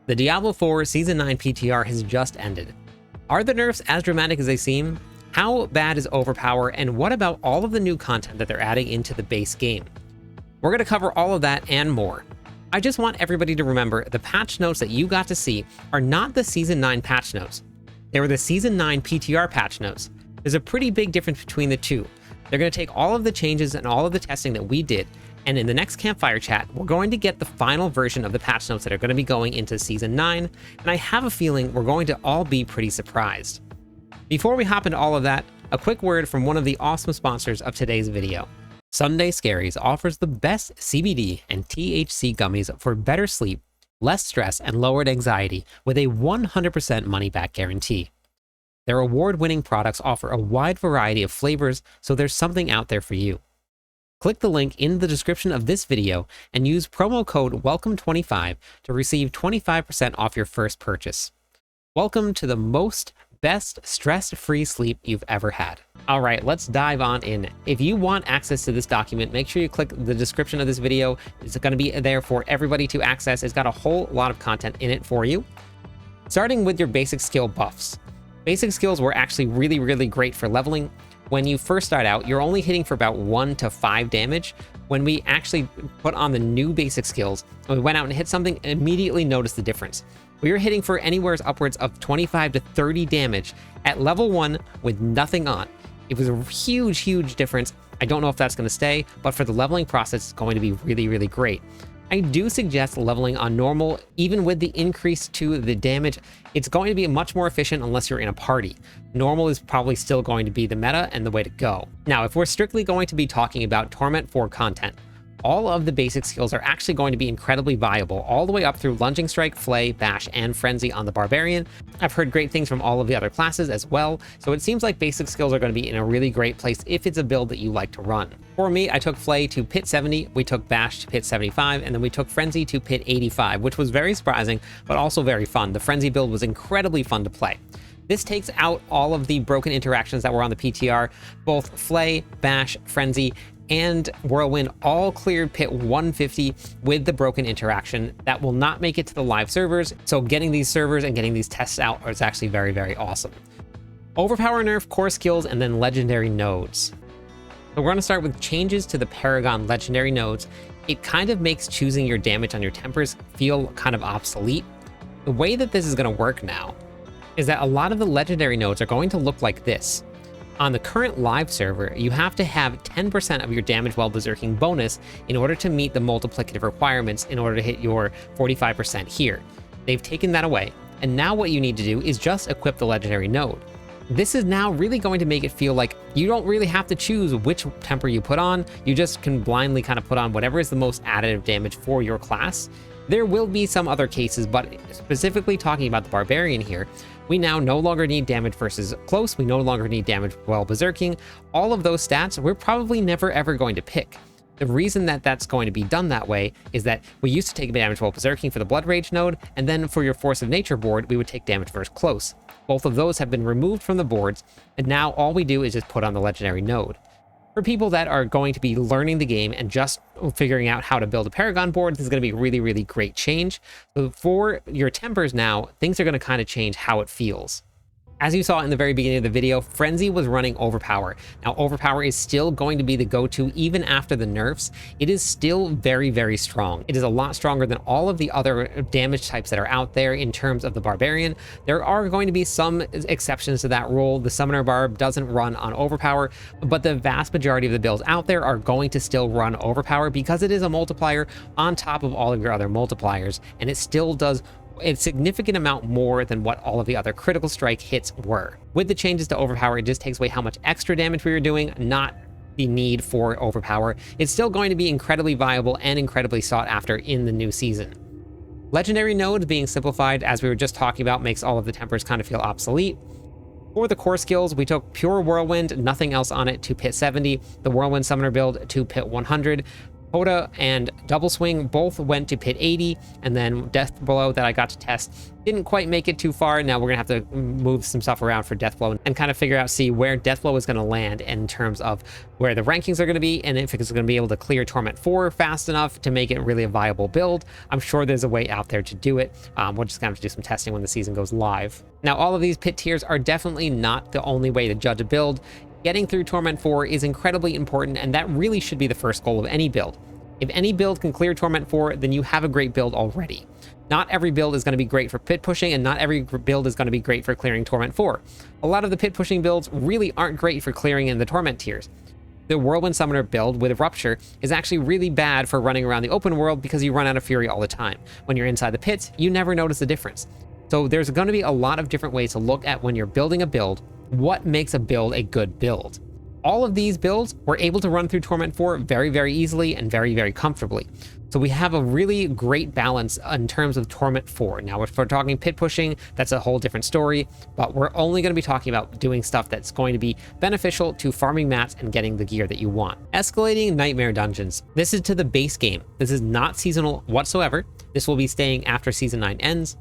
The Diablo 4 Season 9 PTR has just ended. Are the nerfs as dramatic as they seem? How bad is overpower, and what about all of the new content that they're adding into the base game? We're going to cover all of that and more. I just want everybody to remember the patch notes that you got to see are not the Season 9 patch notes. They were the Season 9 PTR patch notes. There's a pretty big difference between the two. They're going to take all of the changes and all of the testing that we did, and in the next campfire chat, we're going to get the final version of the patch notes that are going to be going into Season 9, and I have a feeling we're going to all be pretty surprised. Before we hop into all of that, a quick word from one of the awesome sponsors of today's video. Sunday Scaries offers the best CBD and THC gummies for better sleep, less stress, and lowered anxiety with a 100% money-back guarantee. Their award-winning products offer a wide variety of flavors, so there's something out there for you. Click the link in the description of this video and use promo code WELCOME25 to receive 25% off your first purchase. Welcome to the best stress-free sleep you've ever had. All right, let's dive on in. If you want access to this document, make sure you click the description of this video. It's going to be there for everybody to access. It's got a whole lot of content in it for you. Starting with your basic skill buffs. Basic skills were actually really great for leveling. When you first start out, you're only hitting for about 1 to 5 damage. When we actually put on the new basic skills, when we went out and hit something, immediately noticed the difference. We were hitting for anywhere upwards of 25 to 30 damage at level 1 with nothing on. It was a huge difference. I don't know if that's going to stay, but for the leveling process, it's going to be really great. I do suggest leveling on normal, even with the increase to the damage. It's going to be much more efficient unless you're in a party. Normal is probably still going to be the meta and the way to go. Now, if we're strictly going to be talking about Torment 4 content, all of the basic skills are actually going to be incredibly viable, all the way up through Lunging Strike, Flay, Bash, and Frenzy on the Barbarian. I've heard great things from all of the other classes as well, so it seems like basic skills are going to be in a really great place if it's a build that you like to run. For me, I took Flay to pit 70, we took Bash to pit 75, and then we took Frenzy to pit 85, which was very surprising, but also very fun. The Frenzy build was incredibly fun to play. This takes out all of the broken interactions that were on the PTR. Both Flay, Bash, Frenzy, and Whirlwind all cleared pit 150 with the broken interaction. That will not make it to the live servers, so getting these servers and getting these tests out is actually very awesome. Overpower nerf, core skills, and then legendary nodes. So we're going to start with changes to the Paragon legendary nodes. It kind of makes choosing your damage on your tempers feel kind of obsolete. The way that this is going to work now is that a lot of the legendary nodes are going to look like this. On the current live server, you have to have 10% of your damage while berserking bonus in order to meet the multiplicative requirements in order to hit your 45% here. They've taken that away, and now what you need to do is just equip the legendary node. This is now really going to make it feel like you don't really have to choose which temper you put on. You just can blindly kind of put on whatever is the most additive damage for your class. There will be some other cases, but specifically talking about the Barbarian here, we now no longer need damage versus close, we no longer need damage while berserking. All of those stats we're probably never ever going to pick. The reason that that's going to be done that way is that we used to take damage while berserking for the Blood Rage node, and then for your Force of Nature board, we would take damage versus close. Both of those have been removed from the boards, and now all we do is just put on the legendary node. For people that are going to be learning the game and just figuring out how to build a Paragon board, this is going to be a really great change. So for your tempers now, things are going to kind of change how it feels. As you saw in the very beginning of the video, Frenzy was running Overpower. Now, Overpower is still going to be the go-to even after the nerfs. It is still very strong. It is a lot stronger than all of the other damage types that are out there in terms of the Barbarian. There are going to be some exceptions to that rule. The Summoner Barb doesn't run on Overpower, but the vast majority of the builds out there are going to still run Overpower because it is a multiplier on top of all of your other multipliers, and it still does a significant amount more than what all of the other critical strike hits were. With the changes to Overpower, it just takes away how much extra damage we were doing, not the need for Overpower. It's still going to be incredibly viable and incredibly sought after in the new season. Legendary nodes being simplified, as we were just talking about, makes all of the tempers kind of feel obsolete. For the core skills, we took pure Whirlwind, nothing else on it, to pit 70, the Whirlwind Summoner build to pit 100. Hoda and Double Swing both went to pit 80, and then Death Blow that I got to test didn't quite make it too far. Now we're gonna have to move some stuff around for Death Blow and kind of figure out, see where Death Blow is gonna land in terms of where the rankings are gonna be, and if it's gonna be able to clear Torment 4 fast enough to make it really a viable build. I'm sure there's a way out there to do it. We're just gonna have to do some testing when the season goes live. Now, all of these pit tiers are definitely not the only way to judge a build. Getting through Torment 4 is incredibly important, and that really should be the first goal of any build. If any build can clear Torment 4, then you have a great build already. Not every build is going to be great for pit pushing, and not every build is going to be great for clearing Torment 4. A lot of the pit pushing builds really aren't great for clearing in the Torment tiers. The Whirlwind Summoner build with Rupture is actually really bad for running around the open world because you run out of Fury all the time. When you're inside the pits, you never notice the difference. So there's going to be a lot of different ways to look at when you're building a build, what makes a build a good build. All of these builds were able to run through Torment 4 very, very easily and very, very comfortably. So we have a really great balance in terms of Torment 4. Now, if we're talking pit pushing, that's a whole different story, but we're only going to be talking about doing stuff that's going to be beneficial to farming mats and getting the gear that you want. Escalating Nightmare Dungeons. This is to the base game. This is not seasonal whatsoever. This will be staying after Season 9 ends.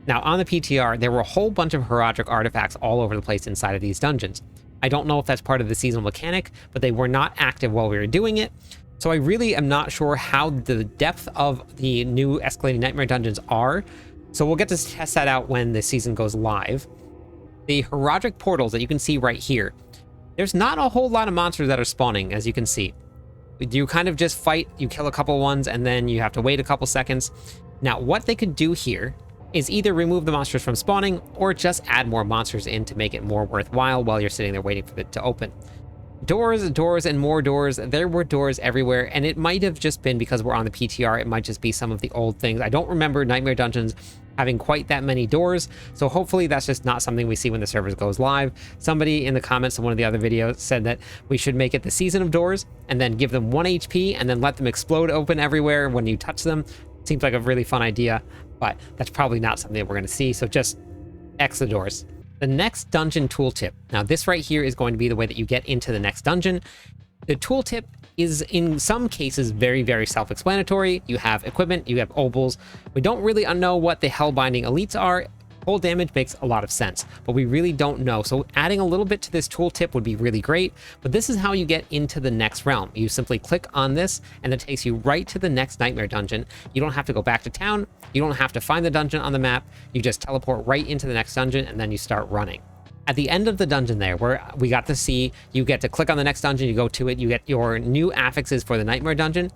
Now, on the PTR, there were a whole bunch of Horadric artifacts all over the place inside of these dungeons. I don't know if that's part of the seasonal mechanic, but they were not active while we were doing it. So I really am not sure how the depth of the new Escalating Nightmare Dungeons are. So we'll get to test that out when the season goes live. The Horadric portals that you can see right here, there's not a whole lot of monsters that are spawning, as you can see. You kind of just fight, you kill a couple ones, and then you have to wait a couple seconds. Now, what they could do here is either remove the monsters from spawning or just add more monsters in to make it more worthwhile while you're sitting there waiting for it to open. Doors, and more doors. There were doors everywhere, and it might have just been because we're on the PTR. It might just be some of the old things. I don't remember Nightmare Dungeons having quite that many doors, so hopefully that's just not something we see when the servers goes live. Somebody in the comments of one of the other videos said that we should make it the season of doors and then give them 1 HP and then let them explode open everywhere when you touch them. Seems like a really fun idea, but that's probably not something that we're going to see, so just X the doors. The next dungeon tooltip. Now, this right here is going to be the way that you get into the next dungeon. The tooltip is in some cases very, very self-explanatory. You have equipment, you have obols. We don't really know what the Hellbinding elites are. Cold damage makes a lot of sense, but we really don't know. So adding a little bit to this tooltip would be really great, but this is how you get into the next realm. You simply click on this and it takes you right to the next nightmare dungeon. You don't have to go back to town. You don't have to find the dungeon on the map. You just teleport right into the next dungeon and then you start running. At the end of the dungeon there, where we got to see, you get to click on the next dungeon, you go to it, you get your new affixes for the nightmare dungeon.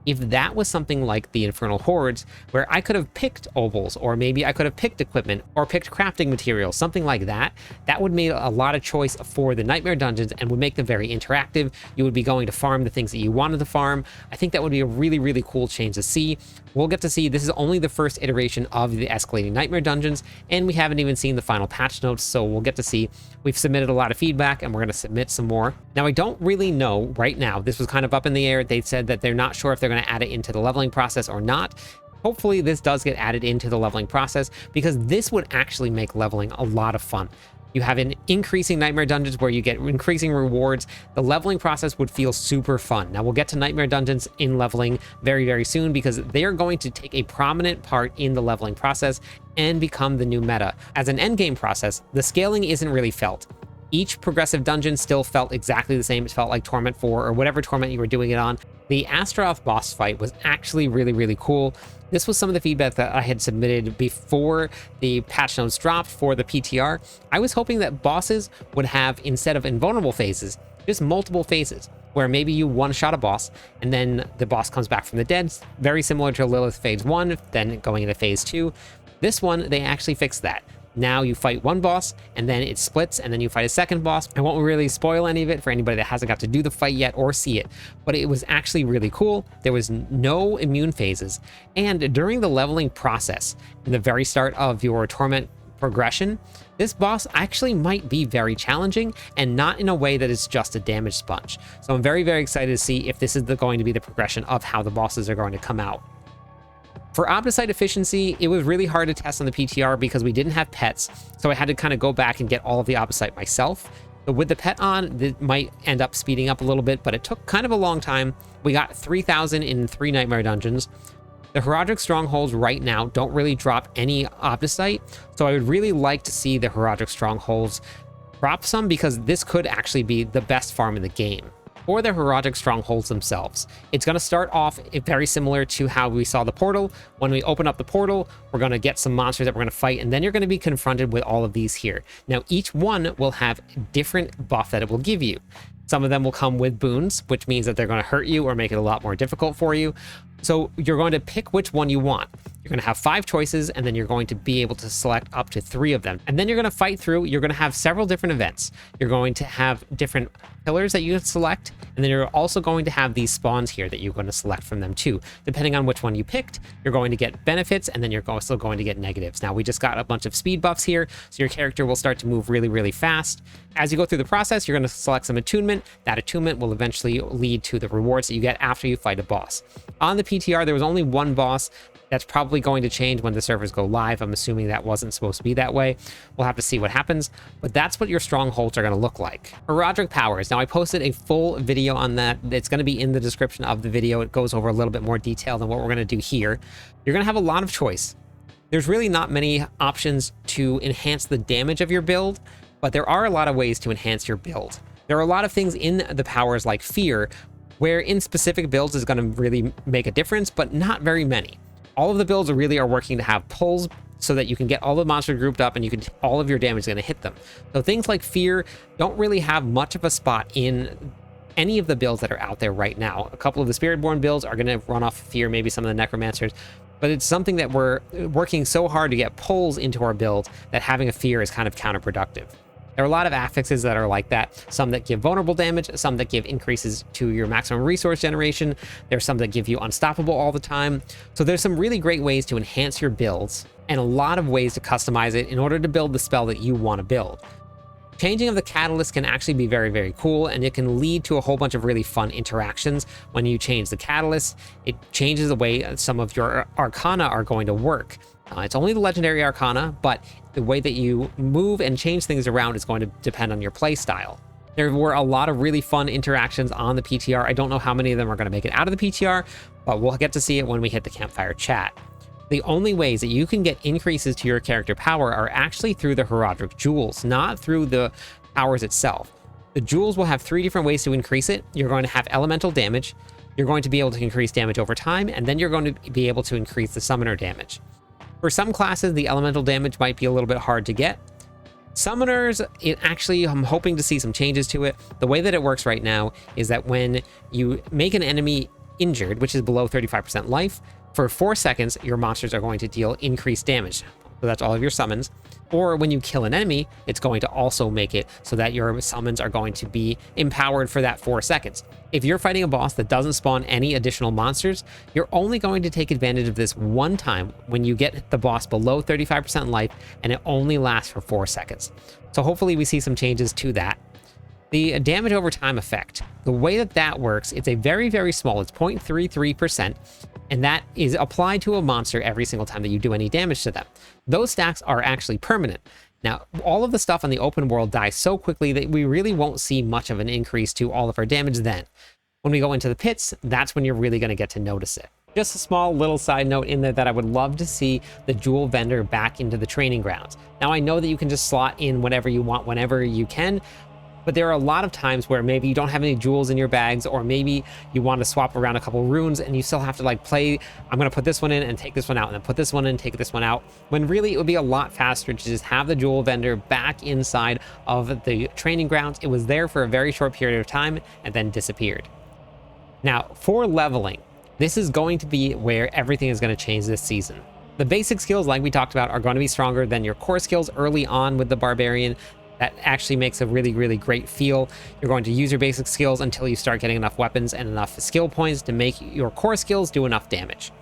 If that was something like the Infernal Hordes, where I could have picked obols, or maybe I could have picked equipment, or picked crafting materials, something like that, that would make a lot of choice for the Nightmare Dungeons and would make them very interactive. You would be going to farm the things that you wanted to farm. I think that would be a really, really cool change to see. We'll get to see, this is only the first iteration of the Escalating Nightmare Dungeons, and we haven't even seen the final patch notes, so we'll get to see. We've submitted a lot of feedback, and we're going to submit some more. Now, I don't really know right now. This was kind of up in the air. They said that they're not sure if they're going to add it into the leveling process or not. Hopefully, this does get added into the leveling process, because this would actually make leveling a lot of fun. You have an increasing Nightmare Dungeons where you get increasing rewards. The leveling process would feel super fun. Now, we'll get to Nightmare Dungeons in leveling very, very soon, because they are going to take a prominent part in the leveling process and become the new meta. As an endgame process, the scaling isn't really felt. Each progressive dungeon still felt exactly the same. It felt like Torment 4 or whatever Torment you were doing it on. The Astro boss fight was actually really, really cool. This was some of the feedback that I had submitted before the patch notes dropped for the PTR. I was hoping that bosses would have, instead of invulnerable phases, just multiple phases, where maybe you one-shot a boss, and then the boss comes back from the dead, very similar to Lilith Phase 1, then going into Phase 2. This one, they actually fixed that. Now you fight one boss, and then it splits, and then you fight a second boss. I won't really spoil any of it for anybody that hasn't got to do the fight yet or see it, but it was actually really cool. There was no immune phases, and during the leveling process, in the very start of your Torment progression, this boss actually might be very challenging, and not in a way that is just a damage sponge. So I'm very, very excited to see if this is going to be the progression of how the bosses are going to come out. For Opticite efficiency, it was really hard to test on the PTR because we didn't have pets, so I had to kind of go back and get all of the Opticite myself. But with the pet on, it might end up speeding up a little bit, but it took kind of a long time. We got 3,000 in 3 Nightmare Dungeons. The Horadric Strongholds right now don't really drop any Opticite, so I would really like to see the Horadric Strongholds drop some, because this could actually be the best farm in the game. For the Horadric Strongholds themselves, it's going to start off very similar to how we saw the portal. When we open up the portal, we're going to get some monsters that we're going to fight, and then you're going to be confronted with all of these here. Now, each one will have a different buff that it will give you. Some of them will come with boons, which means that they're going to hurt you or make it a lot more difficult for you. So you're going to pick which one you want. You're going to have 5 choices, and then you're going to be able to select up to 3 of them. And then you're going to fight through. You're going to have several different events. You're going to have different pillars that you can select, and then you're also going to have these spawns here that you're going to select from them too. Depending on which one you picked, you're going to get benefits, and then you're also going to get negatives. Now, we just got a bunch of speed buffs here, so your character will start to move really, really fast. As you go through the process, you're going to select some attunement. That attunement will eventually lead to the rewards that you get after you fight a boss. On the PTR, there was only one boss. That's probably going to change when the servers go live. I'm assuming that wasn't supposed to be that way. We'll have to see what happens, but that's what your strongholds are going to look like. Horadric Powers. Now, I posted a full video on that. It's going to be in the description of the video. It goes over a little bit more detail than what we're going to do here. You're going to have a lot of choice. There's really not many options to enhance the damage of your build, but there are a lot of ways to enhance your build. There are a lot of things in the powers like Fear, where in specific builds is going to really make a difference, but not very many. All of the builds really are working to have pulls so that you can get all the monsters grouped up and you can all of your damage is going to hit them. So things like Fear don't really have much of a spot in any of the builds that are out there right now. A couple of the Spiritborn builds are going to run off Fear, maybe some of the Necromancers, but it's something that we're working so hard to get pulls into our build that having a Fear is kind of counterproductive. There are a lot of affixes that are like that. Some that give vulnerable damage, some that give increases to your maximum resource generation. There's some that give you unstoppable all the time. So there's some really great ways to enhance your builds and a lot of ways to customize it in order to build the spell that you want to build. Changing of the catalyst can actually be very, very cool, and it can lead to a whole bunch of really fun interactions. When you change the catalyst, it changes the way some of your arcana are going to work. It's only the legendary arcana, but the way that you move and change things around is going to depend on your play style. There were a lot of really fun interactions on the PTR. I don't know how many of them are going to make it out of the PTR, but we'll get to see it when we hit the campfire chat. The only ways that you can get increases to your character power are actually through the Horadric Jewels, not through the powers itself. The jewels will have 3 different ways to increase it. You're going to have elemental damage, you're going to be able to increase damage over time, and then you're going to be able to increase the summoner damage. For some classes, the elemental damage might be a little bit hard to get. Summoners, I'm hoping to see some changes to it. The way that it works right now is that when you make an enemy injured, which is below 35% life, for 4 seconds, your monsters are going to deal increased damage. So that's all of your summons. Or when you kill an enemy, it's going to also make it so that your summons are going to be empowered for that 4 seconds. If you're fighting a boss that doesn't spawn any additional monsters, you're only going to take advantage of this one time when you get the boss below 35% life, and it only lasts for 4 seconds. So hopefully we see some changes to that. The damage over time effect, the way that that works, it's a very, very small, it's 0.33%, and that is applied to a monster every single time that you do any damage to them. Those stacks are actually permanent. Now, all of the stuff on the open world dies so quickly that we really won't see much of an increase to all of our damage then. When we go into the pits, that's when you're really going to get to notice it. Just a small little side note in there that I would love to see the jewel vendor back into the training grounds. Now, I know that you can just slot in whatever you want whenever you can, but there are a lot of times where maybe you don't have any jewels in your bags, or maybe you want to swap around a couple runes and you still have to like play, I'm going to put this one in and take this one out, and then put this one in and take this one out, when really it would be a lot faster to just have the jewel vendor back inside of the training grounds. It was there for a very short period of time and then disappeared. Now, for leveling, this is going to be where everything is going to change this season. The basic skills, like we talked about, are going to be stronger than your core skills early on with the Barbarian. That actually makes a really, really great feel. You're going to use your basic skills until you start getting enough weapons and enough skill points to make your core skills do enough damage.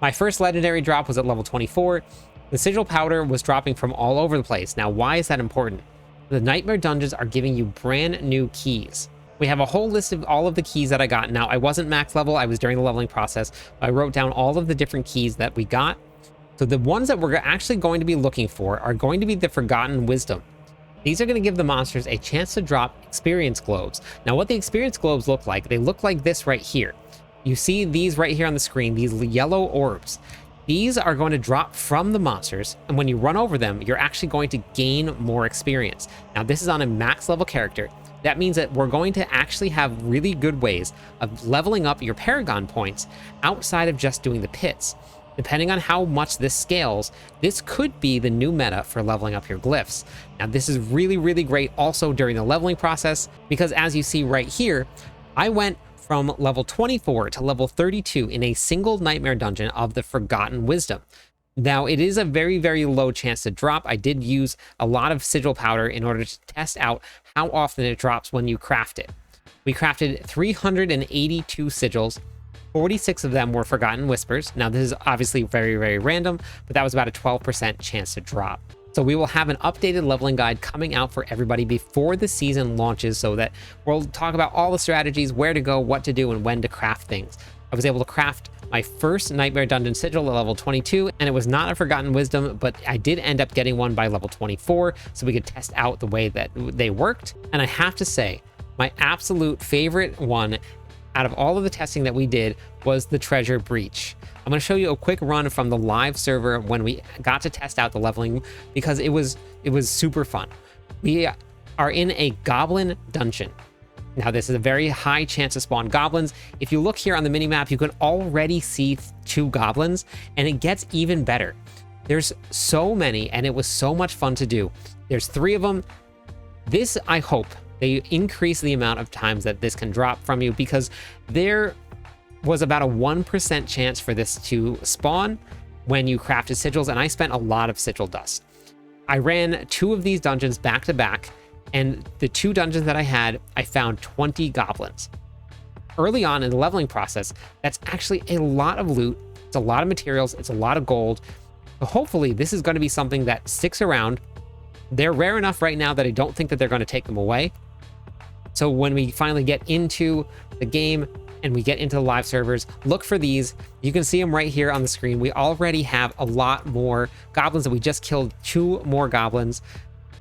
My first legendary drop was at level 24. The sigil powder was dropping from all over the place. Now, why is that important? The Nightmare Dungeons are giving you brand new keys. We have a whole list of all of the keys that I got. Now, I wasn't max level, I was during the leveling process. I wrote down all of the different keys that we got. So the ones that we're actually going to be looking for are going to be the Forgotten Wisdom. these are going to give the monsters a chance to drop experience globes. Now, what the experience globes look like, they look like this right here. You see these right here on the screen, these yellow orbs. These are going to drop from the monsters, and when you run over them, you're actually going to gain more experience. Now, this is on a max level character. That means that we're going to actually have really good ways of leveling up your Paragon points outside of just doing the pits. Depending on how much this scales, this could be the new meta for leveling up your glyphs. Now, this is really, really great also during the leveling process, because as you see right here, I went from level 24 to level 32 in a single nightmare dungeon of the Forgotten Wisdom. Now, it is a very, very low chance to drop. I did use a lot of sigil powder in order to test out how often it drops when you craft it. We crafted 382 sigils. 46 of them were Forgotten Whispers. Now, this is obviously very, very random, but that was about a 12% chance to drop. So we will have an updated leveling guide coming out for everybody before the season launches, so that we'll talk about all the strategies, where to go, what to do, and when to craft things. I was able to craft my first Nightmare Dungeon sigil at level 22, and it was not a Forgotten Wisdom, but I did end up getting one by level 24, so we could test out the way that they worked. And I have to say, my absolute favorite one out of all of the testing that we did was the Treasure Breach. I'm going to show you a quick run from the live server when we got to test out the leveling, because it was super fun. We are in a goblin dungeon. Now, this is a very high chance to spawn goblins. If you look here on the minimap, you can already see 2 goblins, and it gets even better. There's so many, and it was so much fun to do. There's 3 of them. This, I hope, they increase the amount of times that this can drop from you, because there was about a 1% chance for this to spawn when you crafted sigils, and I spent a lot of sigil dust. I ran 2 of these dungeons back to back, and the 2 dungeons that I had, I found 20 goblins. Early on in the leveling process, that's actually a lot of loot. It's a lot of materials. It's a lot of gold. So hopefully this is going to be something that sticks around. They're rare enough right now that I don't think that they're going to take them away. So when we finally get into the game and we get into the live servers, look for these. You can see them right here on the screen. We already have a lot more goblins, and we just killed 2 more goblins.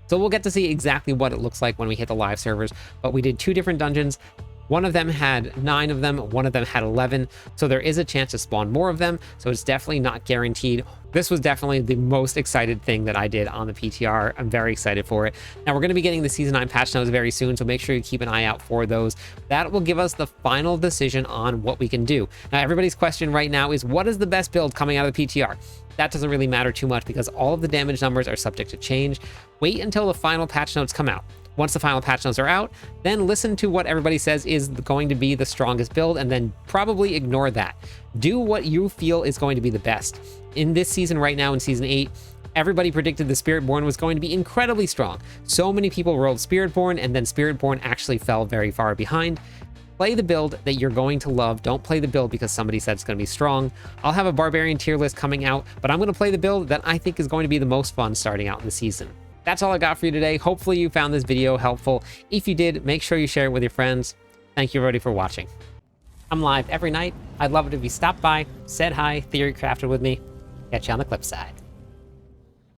So we'll get to see exactly what it looks like when we hit the live servers. But we did 2 different dungeons. One of them had 9 of them, one of them had 11. So there is a chance to spawn more of them. So it's definitely not guaranteed. This was definitely the most excited thing that I did on the PTR. I'm very excited for it. Now, we're going to be getting the Season 9 patch notes very soon, so make sure you keep an eye out for those. That will give us the final decision on what we can do. Now, everybody's question right now is, what is the best build coming out of the PTR? That doesn't really matter too much, because all of the damage numbers are subject to change. Wait until the final patch notes come out. Once the final patch notes are out, then listen to what everybody says is going to be the strongest build, and then probably ignore that. Do what you feel is going to be the best. In this season right now, in Season 8, everybody predicted the Spiritborn was going to be incredibly strong. So many people rolled Spiritborn, and then Spiritborn actually fell very far behind. Play the build that you're going to love. Don't play the build because somebody said it's going to be strong. I'll have a Barbarian tier list coming out, but I'm going to play the build that I think is going to be the most fun starting out in the season. That's all I got for you today. Hopefully you found this video helpful. If you did, make sure you share it with your friends. Thank you everybody for watching. I'm live every night. I'd love it if you stopped by, said hi, theory crafted with me. Catch you on the clip side.